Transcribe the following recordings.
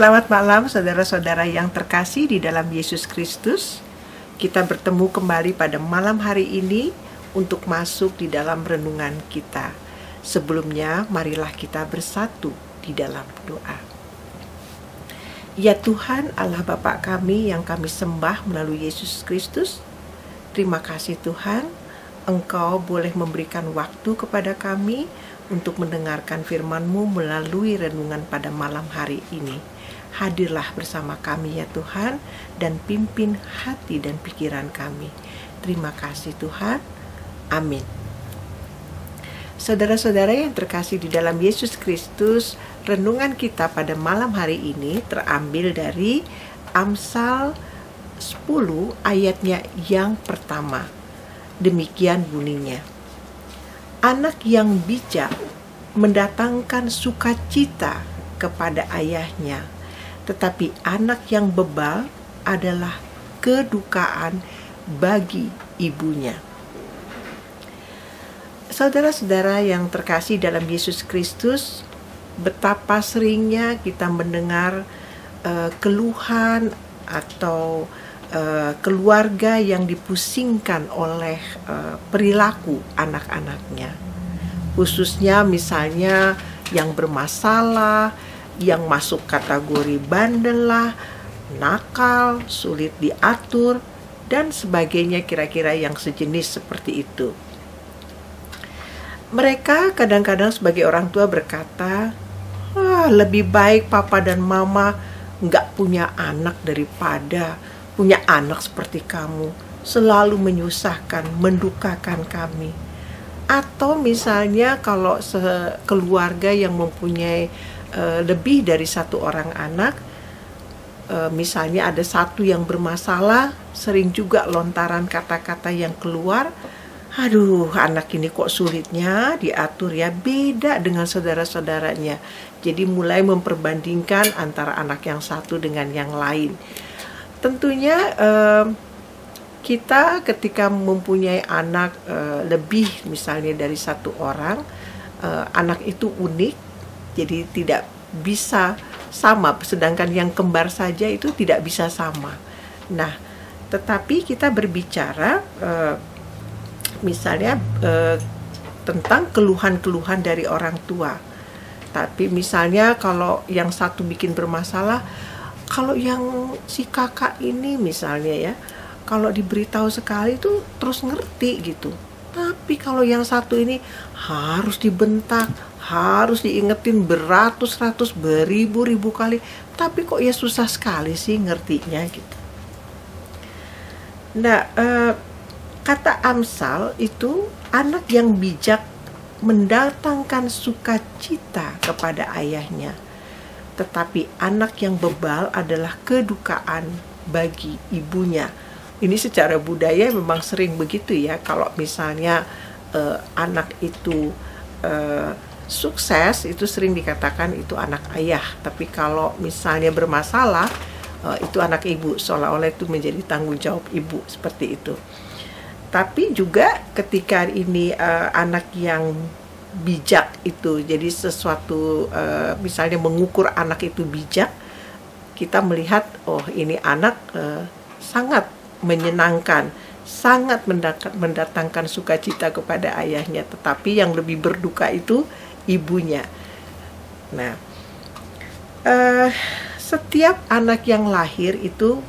Selamat malam saudara-saudara yang terkasih di dalam Yesus Kristus. Kita bertemu kembali pada malam hari ini untuk masuk di dalam renungan kita. Sebelumnya, marilah kita bersatu di dalam doa. Ya Tuhan, Allah Bapa kami yang kami sembah melalui Yesus Kristus, terima kasih Tuhan, Engkau boleh memberikan waktu kepada kami untuk mendengarkan firman-Mu melalui renungan pada malam hari ini. Hadirlah bersama kami ya Tuhan, dan pimpin hati dan pikiran kami. Terima kasih Tuhan. Amin. Saudara-saudara yang terkasih di dalam Yesus Kristus, renungan kita pada malam hari ini terambil dari Amsal 10 ayatnya yang pertama. Demikian bunyinya. Anak yang bijak mendatangkan sukacita kepada ayahnya, tetapi anak yang bebal adalah kedukaan bagi ibunya. Saudara-saudara yang terkasih dalam Yesus Kristus, betapa seringnya kita mendengar keluhan atau keluarga yang dipusingkan oleh perilaku anak-anaknya, khususnya misalnya yang bermasalah, yang masuk kategori bandel lah, nakal, sulit diatur, dan sebagainya, kira-kira yang sejenis seperti itu. Mereka kadang-kadang sebagai orang tua berkata, lebih baik papa dan mama nggak punya anak daripada punya anak seperti kamu, selalu menyusahkan, mendukakan kami. Atau misalnya kalau keluarga yang mempunyai lebih dari satu orang anak, misalnya ada satu yang bermasalah, sering juga lontaran kata-kata yang keluar, aduh anak ini kok sulitnya diatur ya, beda dengan saudara-saudaranya. Jadi mulai memperbandingkan antara anak yang satu dengan yang lain. Tentunya kita ketika mempunyai anak lebih misalnya dari satu orang, anak itu unik, jadi tidak bisa sama, sedangkan yang kembar saja itu tidak bisa sama. Nah, tetapi kita berbicara misalnya tentang keluhan-keluhan dari orang tua. Tapi misalnya kalau yang satu bikin bermasalah, kalau yang si kakak ini misalnya ya, kalau diberitahu sekali tuh terus ngerti gitu. Tapi kalau yang satu ini harus dibentak, harus diingetin beratus-ratus, beribu-ribu kali, tapi kok ya susah sekali sih ngertinya gitu. Nah, kata Amsal itu, anak yang bijak mendatangkan sukacita kepada ayahnya, tetapi anak yang bebal adalah kedukaan bagi ibunya. Ini secara budaya memang sering begitu ya. Kalau misalnya anak itu sukses, itu sering dikatakan itu anak ayah. Tapi kalau misalnya bermasalah, itu anak ibu. Seolah-olah itu menjadi tanggung jawab ibu, seperti itu. Tapi juga ketika ini anak yang bijak itu, jadi sesuatu misalnya mengukur anak itu bijak, kita melihat ini anak sangat menyenangkan, sangat mendatangkan sukacita kepada ayahnya, tetapi yang lebih berduka itu ibunya. Nah, setiap anak yang lahir itu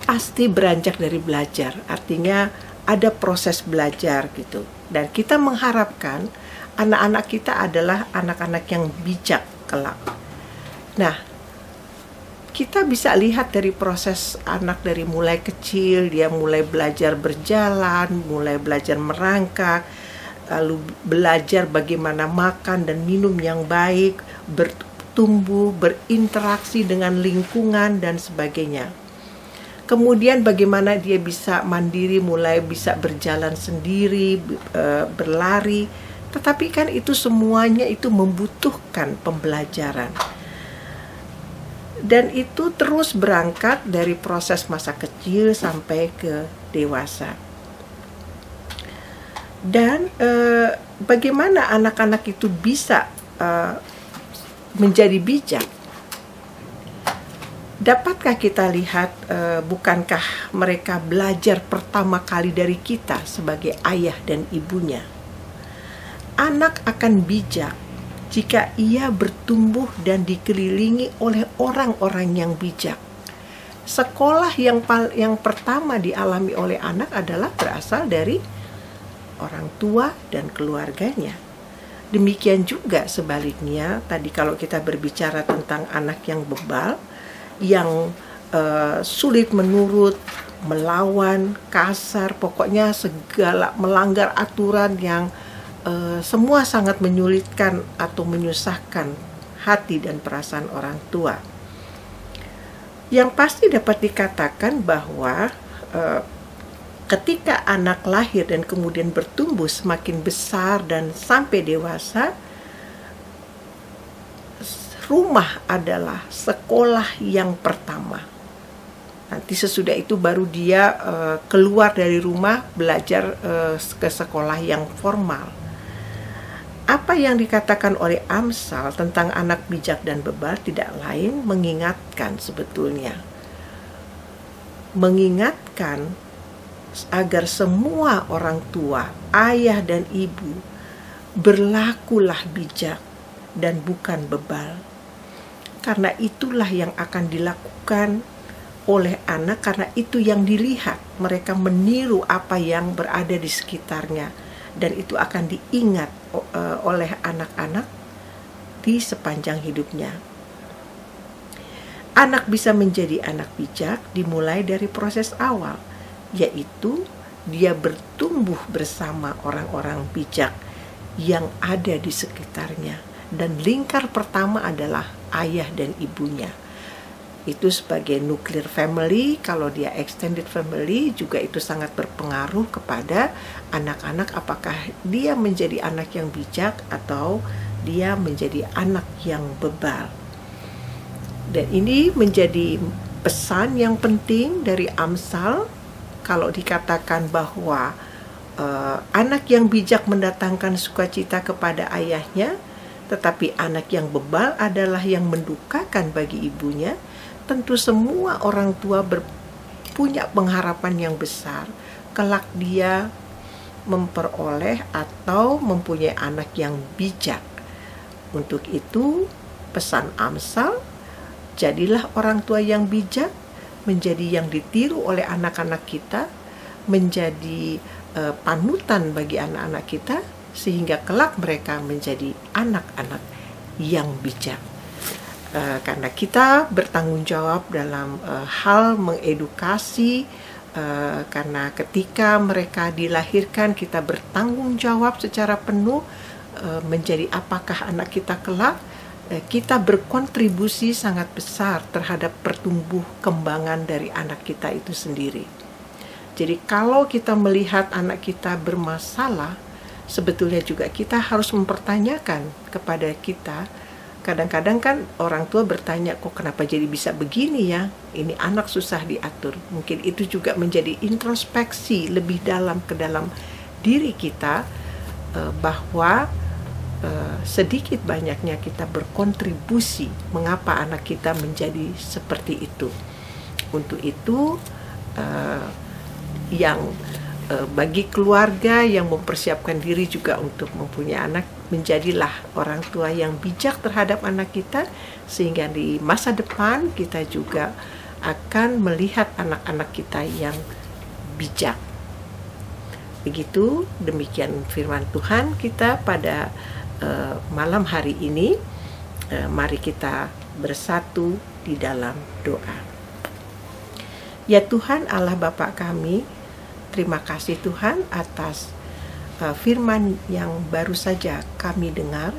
pasti beranjak dari belajar, artinya ada proses belajar gitu. Dan kita mengharapkan anak-anak kita adalah anak-anak yang bijak kelak. Nah, kita bisa lihat dari proses anak dari mulai kecil, dia mulai belajar berjalan, mulai belajar merangkak, lalu belajar bagaimana makan dan minum yang baik, bertumbuh, berinteraksi dengan lingkungan dan sebagainya. Kemudian bagaimana dia bisa mandiri, mulai bisa berjalan sendiri, berlari. Tetapi kan itu semuanya itu membutuhkan pembelajaran. Dan itu terus berangkat dari proses masa kecil sampai ke dewasa. Dan bagaimana anak-anak itu bisa menjadi bijak? Dapatkah kita lihat, bukankah mereka belajar pertama kali dari kita sebagai ayah dan ibunya? Anak akan bijak jika ia bertumbuh dan dikelilingi oleh orang-orang yang bijak. Sekolah yang pertama dialami oleh anak adalah berasal dari orang tua dan keluarganya. Demikian juga sebaliknya, tadi kalau kita berbicara tentang anak yang bebal, yang sulit menurut, melawan, kasar, pokoknya segala melanggar aturan yang semua sangat menyulitkan atau menyusahkan hati dan perasaan orang tua. Yang pasti dapat dikatakan bahwa ketika anak lahir dan kemudian bertumbuh semakin besar dan sampai dewasa, rumah adalah sekolah yang pertama. Nanti sesudah itu baru dia keluar dari rumah belajar ke sekolah yang formal. Apa yang dikatakan oleh Amsal tentang anak bijak dan bebal tidak lain mengingatkan sebetulnya. Mengingatkan agar semua orang tua, ayah dan ibu, berlakulah bijak dan bukan bebal. Karena itulah yang akan dilakukan oleh anak, karena itu yang dilihat. Mereka meniru apa yang berada di sekitarnya, dan itu akan diingat oleh anak-anak di sepanjang hidupnya. Anak bisa menjadi anak bijak dimulai dari proses awal, yaitu dia bertumbuh bersama orang-orang bijak yang ada di sekitarnya. Dan lingkar pertama adalah ayah dan ibunya. Itu sebagai nuclear family. Kalau dia extended family juga itu sangat berpengaruh kepada anak-anak, apakah dia menjadi anak yang bijak atau dia menjadi anak yang bebal. Dan ini menjadi pesan yang penting dari Amsal. Kalau dikatakan bahwa anak yang bijak mendatangkan sukacita kepada ayahnya, tetapi anak yang bebal adalah yang mendukakan bagi ibunya, tentu semua orang tua punya pengharapan yang besar kelak dia memperoleh atau mempunyai anak yang bijak. Untuk itu pesan Amsal, jadilah orang tua yang bijak, menjadi yang ditiru oleh anak-anak kita, menjadi panutan bagi anak-anak kita, sehingga kelak mereka menjadi anak-anak yang bijak. Karena kita bertanggung jawab dalam hal mengedukasi, karena ketika mereka dilahirkan kita bertanggung jawab secara penuh menjadi apakah anak kita kelak. Kita berkontribusi sangat besar terhadap pertumbuh kembangan dari anak kita itu sendiri. Jadi kalau kita melihat anak kita bermasalah, sebetulnya juga kita harus mempertanyakan kepada kita. Kadang-kadang kan orang tua bertanya, kok kenapa jadi bisa begini ya? Ini anak susah diatur. Mungkin itu juga menjadi introspeksi lebih dalam ke dalam diri kita, bahwa sedikit banyaknya kita berkontribusi mengapa anak kita menjadi seperti itu. Untuk itu yang bagi keluarga yang mempersiapkan diri juga untuk mempunyai anak, menjadilah orang tua yang bijak terhadap anak kita, sehingga di masa depan kita juga akan melihat anak-anak kita yang bijak. Begitu, demikian firman Tuhan kita pada malam hari ini. Mari kita bersatu di dalam doa. Ya Tuhan Allah Bapa kami, terima kasih Tuhan atas firman yang baru saja kami dengar.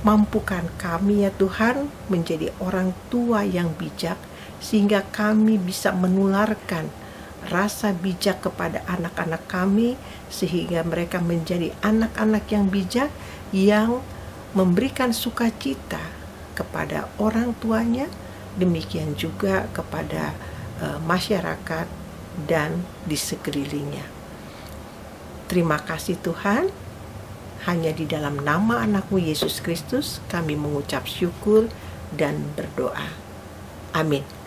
Mampukan kami ya Tuhan menjadi orang tua yang bijak, sehingga kami bisa menularkan rasa bijak kepada anak-anak kami, sehingga mereka menjadi anak-anak yang bijak, yang memberikan sukacita kepada orang tuanya, demikian juga kepada masyarakat dan di sekelilingnya. Terima kasih Tuhan, hanya di dalam nama anakmu Yesus Kristus kami mengucap syukur dan berdoa. Amin.